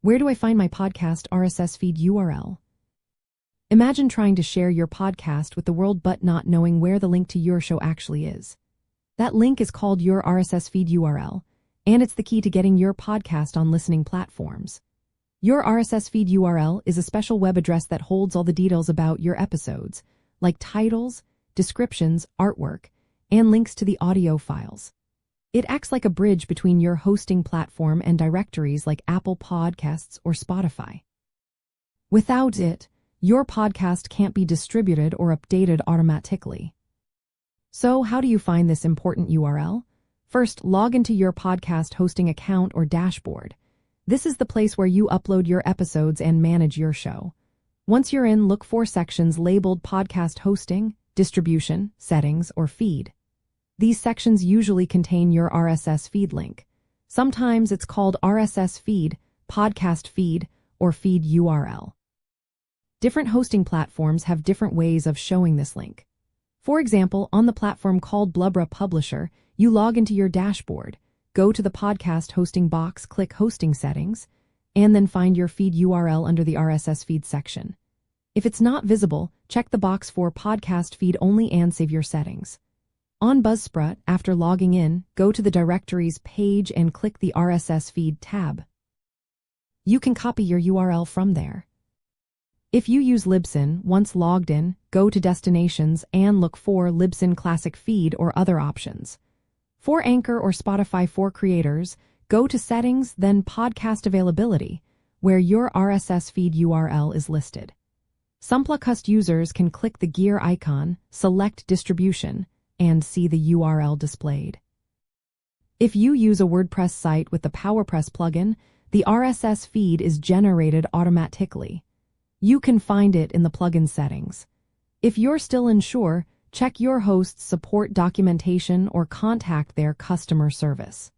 Where do I find my podcast RSS feed URL? Imagine trying to share your podcast with the world but not knowing where the link to your show actually is. That link is called your RSS feed URL, and it's the key to getting your podcast on listening platforms. Your RSS feed URL is a special web address that holds all the details about your episodes, like titles, descriptions, artwork, and links to the audio files. It acts like a bridge between your hosting platform and directories like Apple Podcasts or Spotify. Without it, your podcast can't be distributed or updated automatically. So how do you find this important URL? First, log into your podcast hosting account or dashboard. This is the place where you upload your episodes and manage your show. Once you're in, look for sections labeled Podcast Hosting, Distribution, Settings, or Feed. These sections usually contain your RSS feed link. Sometimes it's called RSS feed, podcast feed, or feed URL. Different hosting platforms have different ways of showing this link. For example, on the platform called Blubber Publisher, you log into your dashboard, go to the podcast hosting box, click Hosting Settings, and then find your feed URL under the RSS feed section. If it's not visible, check the box for Podcast Feed Only and save your settings. On Buzzsprout, after logging in, go to the Directories page and click the RSS Feed tab. You can copy your URL from there. If you use Libsyn, once logged in, go to Destinations and look for Libsyn Classic Feed or other options. For Anchor or Spotify for creators, go to Settings, then Podcast Availability, where your RSS feed URL is listed. Some Podcast users can click the gear icon, select Distribution, and see the URL displayed. If you use a WordPress site with the PowerPress plugin, the RSS feed is generated automatically. You can find it in the plugin settings. If you're still unsure, check your host's support documentation or contact their customer service.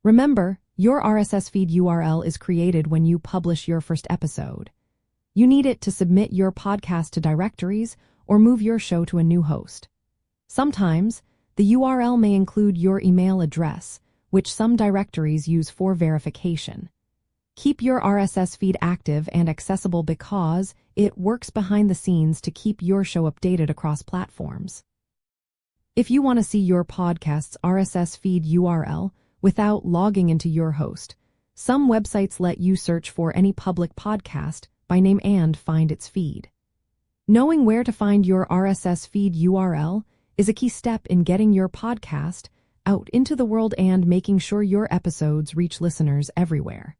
Remember, your RSS feed URL is created when you publish your first episode. You need it to submit your podcast to directories or move your show to a new host. Sometimes, the URL may include your email address, which some directories use for verification. Keep your RSS feed active and accessible because it works behind the scenes to keep your show updated across platforms. If you want to see your podcast's RSS feed URL without logging into your host, some websites let you search for any public podcast by name and find its feed. Knowing where to find your RSS feed URL is a key step in getting your podcast out into the world and making sure your episodes reach listeners everywhere.